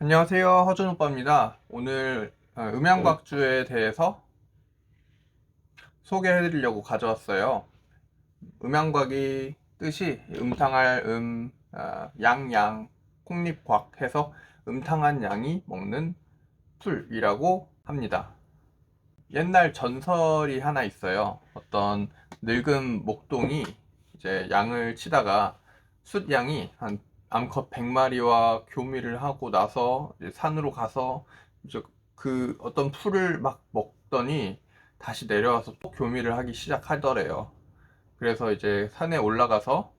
안녕하세요. 허준 오빠입니다. 오늘 음양곽주에 대해서 소개해 드리려고 가져왔어요. 음양곽이 뜻이 음탕할 양양, 콩잎곽 해서 음탕한 양이 먹는 풀이라고 합니다. 옛날 전설이 하나 있어요. 어떤 늙은 목동이 이제 양을 치다가 숫양이 한 암컷 100마리와 교미를 하고 나서 이제 산으로 가서 이제 그 어떤 풀을 막 먹더니 다시 내려와서 또 교미를 하기 시작하더래요. 그래서 이제 산에 올라가서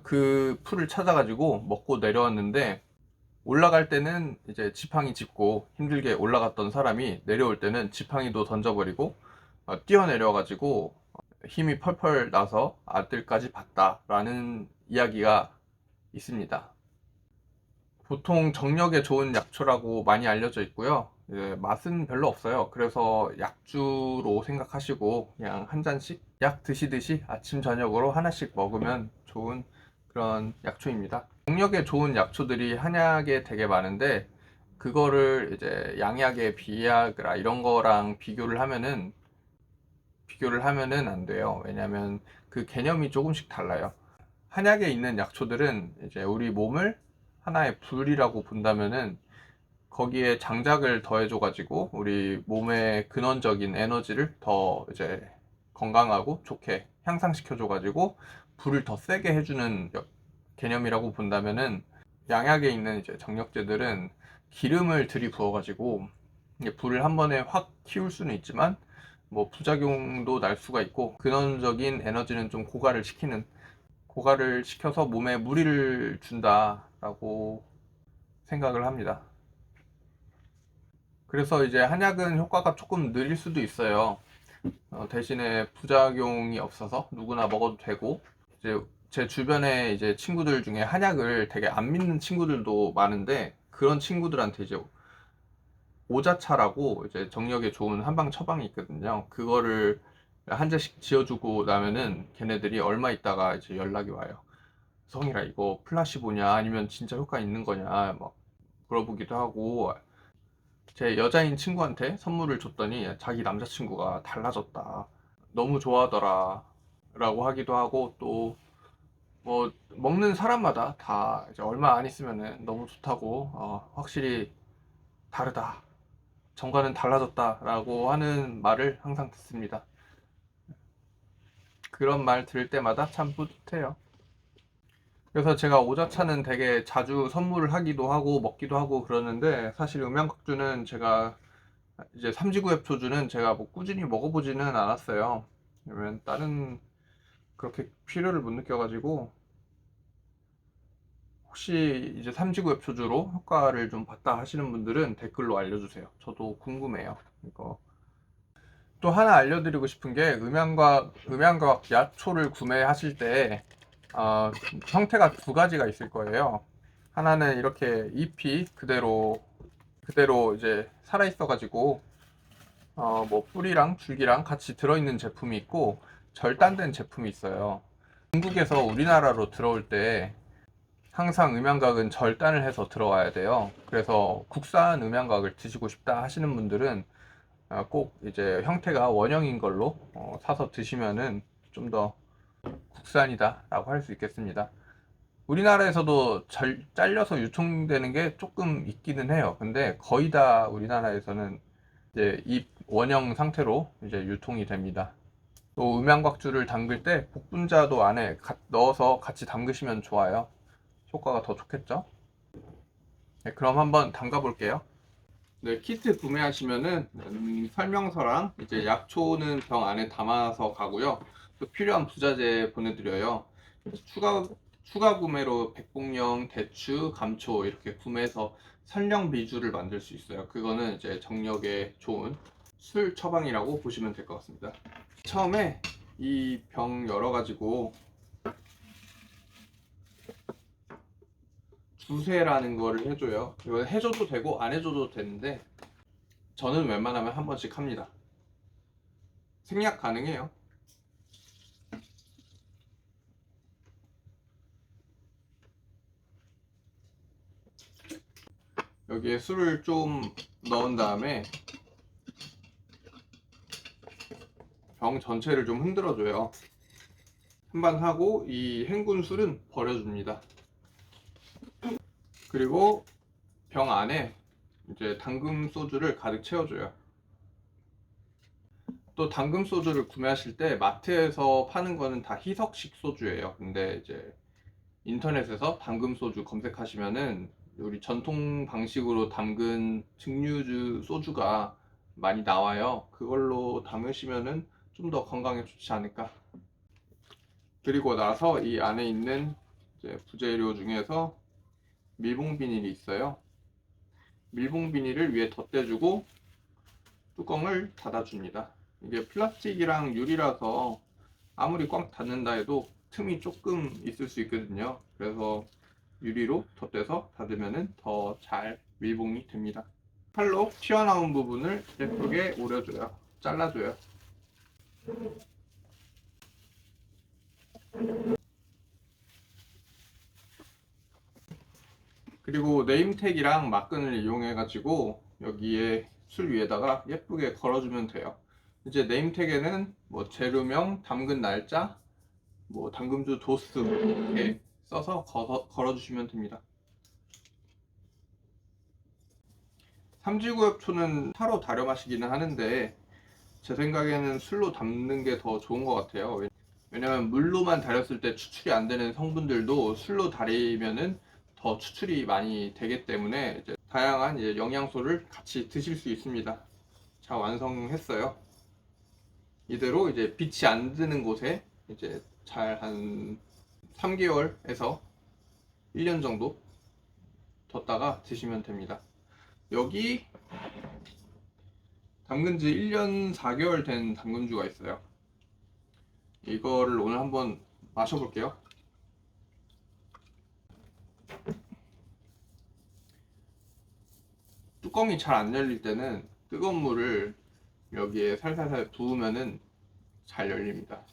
그 풀을 찾아가지고 먹고 내려왔는데, 올라갈 때는 이제 지팡이 짚고 힘들게 올라갔던 사람이 내려올 때는 지팡이도 던져버리고 뛰어내려가지고 힘이 펄펄 나서 아들까지 봤다라는 이야기가 있습니다. 보통 정력에 좋은 약초라고 많이 알려져 있고요. 맛은 별로 없어요. 그래서 약주로 생각하시고 그냥 한 잔씩 약 드시듯이 아침 저녁으로 하나씩 먹으면 좋은 그런 약초입니다. 정력에 좋은 약초들이 한약에 되게 많은데, 그거를 이제 양약의 비약이라 이런 거랑 비교를 하면은 안 돼요. 왜냐면 그 개념이 조금씩 달라요. 한약에 있는 약초들은 이제 우리 몸을 하나의 불이라고 본다면은, 거기에 장작을 더해줘가지고 우리 몸의 근원적인 에너지를 더 이제 건강하고 좋게 향상시켜줘가지고 불을 더 세게 해주는 개념이라고 본다면은, 양약에 있는 이제 정력제들은 기름을 들이부어가지고 이게 불을 한 번에 확 키울 수는 있지만 뭐 부작용도 날 수가 있고, 근원적인 에너지는 좀 고갈을 시켜서 몸에 무리를 준다라고 생각을 합니다. 그래서 이제 한약은 효과가 조금 느릴 수도 있어요. 대신에 부작용이 없어서 누구나 먹어도 되고, 이제 제 주변에 이제 친구들 중에 한약을 되게 안 믿는 친구들도 많은데, 그런 친구들한테 이제 오자차라고 이제 정력에 좋은 한방 처방이 있거든요. 그거를 한 잔씩 지어주고 나면은 걔네들이 얼마 있다가 이제 연락이 와요. 성일아, 이거 플라시보냐 아니면 진짜 효과 있는 거냐 막 물어보기도 하고, 제 여자인 친구한테 선물을 줬더니 자기 남자친구가 달라졌다, 너무 좋아하더라 라고 하기도 하고, 또 뭐 먹는 사람마다 다 이제 얼마 안 있으면은 너무 좋다고, 확실히 다르다, 정과는 달라졌다 라고 하는 말을 항상 듣습니다. 그런 말 들을 때마다 참 뿌듯해요. 그래서 제가 오자차는 되게 자주 선물을 하기도 하고 먹기도 하고 그러는데, 사실 음양각주는 제가 이제 삼지구엽초주는 제가 뭐 꾸준히 먹어보지는 않았어요. 왜냐면 다른 그렇게 필요를 못 느껴가지고. 혹시 이제 삼지구엽초주로 효과를 좀 봤다 하시는 분들은 댓글로 알려주세요. 저도 궁금해요. 이거 또 하나 알려드리고 싶은 게, 음양과학 약초를 구매하실 때 형태가 두 가지가 있을 거예요. 하나는 이렇게 잎이 그대로 이제 살아 있어 가지고 뭐 뿌리랑 줄기랑 같이 들어있는 제품이 있고, 절단된 제품이 있어요. 중국에서 우리나라로 들어올 때 항상 음양각은 절단을 해서 들어와야 돼요. 그래서 국산 음양각을 드시고 싶다 하시는 분들은 꼭 이제 형태가 원형인 걸로 사서 드시면은 좀 더 국산이다 라고 할 수 있겠습니다. 우리나라에서도 잘려서 유통되는 게 조금 있기는 해요. 근데 거의 다 우리나라에서는 이제 잎 원형 상태로 이제 유통이 됩니다. 또 음양곽주를 담글 때 복분자도 안에 넣어서 같이 담그시면 좋아요. 효과가 더 좋겠죠? 네, 그럼 한번 담가 볼게요. 네, 키트 구매하시면은 설명서랑 이제 약초는 병 안에 담아서 가고요. 또 필요한 부자재 보내드려요. 추가 구매로 백봉령, 대추, 감초 이렇게 구매해서 설령 비주를 만들 수 있어요. 그거는 이제 정력에 좋은 술 처방이라고 보시면 될 것 같습니다. 처음에 이 병 열어가지고 주세라는 거를 해줘요. 이거 해줘도 되고 안 해줘도 되는데, 저는 웬만하면 한 번씩 합니다. 생략 가능해요. 여기에 술을 좀 넣은 다음에 병 전체를 좀 흔들어줘요. 한번 하고 이 헹군 술은 버려줍니다. 그리고 병 안에 이제 당금 소주를 가득 채워줘요. 또 당금 소주를 구매하실 때 마트에서 파는 거는 다 희석식 소주예요. 근데 이제 인터넷에서 당금 소주 검색하시면은 우리 전통 방식으로 담근 증류주 소주가 많이 나와요. 그걸로 담으시면은 좀 더 건강에 좋지 않을까. 그리고 나서 이 안에 있는 이제 부재료 중에서 밀봉 비닐이 있어요. 밀봉 비닐을 위에 덧대주고 뚜껑을 닫아줍니다. 이게 플라스틱이랑 유리라서 아무리 꽉 닫는다 해도 틈이 조금 있을 수 있거든요. 그래서 유리로 덧대서 닫으면 더 잘 밀봉이 됩니다. 칼로 튀어나온 부분을 예쁘게 오려줘요. 잘라줘요. 그리고 네임택이랑 막끈을 이용해 가지고 여기에 술 위에다가 예쁘게 걸어주면 돼요. 이제 네임택에는 뭐 재료명, 담근 날짜, 뭐 담금주 도수 이렇게 써서 걸어주시면 됩니다. 삼지구엽초는 차로 달여 마시기는 하는데 제 생각에는 술로 담는 게 더 좋은 것 같아요. 왜냐면 물로만 달였을 때 추출이 안 되는 성분들도 술로 달이면은 더 추출이 많이 되기 때문에 이제 다양한 이제 영양소를 같이 드실 수 있습니다. 자, 완성했어요. 이대로 이제 빛이 안 드는 곳에 이제 잘 한 3개월에서 1년 정도 뒀다가 드시면 됩니다. 여기 담근 지 1년 4개월 된 담근주가 있어요. 이거를 오늘 한번 마셔볼게요. 뚜껑이 잘 안 열릴 때는 뜨거운 물을 여기에 살살살 부으면은 잘 열립니다.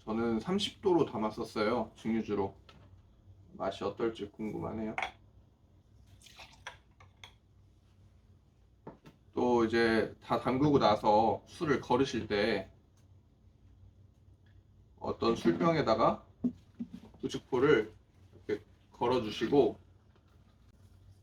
저는 30도로 담았었어요. 증류주로. 맛이 어떨지 궁금하네요. 또 이제 다 담그고 나서 술을 거르실 때 어떤 술병에다가 부직포를 이렇게 걸어주시고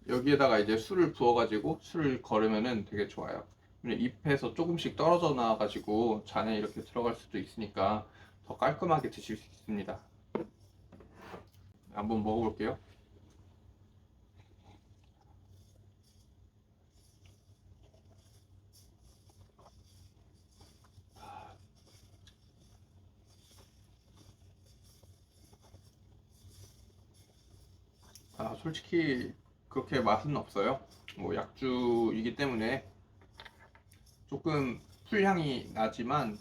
여기에다가 이제 술을 부어가지고 술을 거르면은 되게 좋아요. 잎에서 조금씩 떨어져 나와가지고 잔에 이렇게 들어갈 수도 있으니까 더 깔끔하게 드실 수 있습니다. 한번 먹어볼게요. 솔직히 그렇게 맛은 없어요. 뭐 약주이기 때문에 조금 풀향이 나지만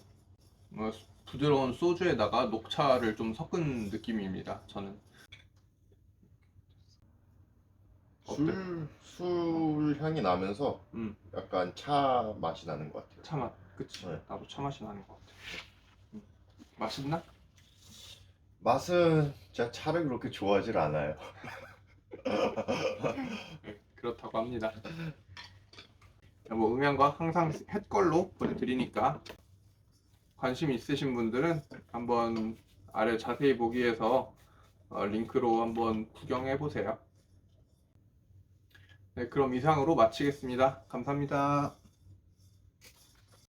뭐 부드러운 소주에다가 녹차를 좀 섞은 느낌입니다. 저는. 어때? 술 향이 나면서 음, 약간 차 맛이 나는 것 같아요. 차맛. 그치. 네. 나도 차 맛이 나는 것 같아. 음. 맛있나? 맛은 제가 차를 그렇게 좋아하질 않아요. 네, 그렇다고 합니다. 뭐 음향과 항상 햇걸로 보내드리니까 관심 있으신 분들은 한번 아래 자세히 보기 위해서 링크로 한번 구경해 보세요. 네, 그럼 이상으로 마치겠습니다. 감사합니다.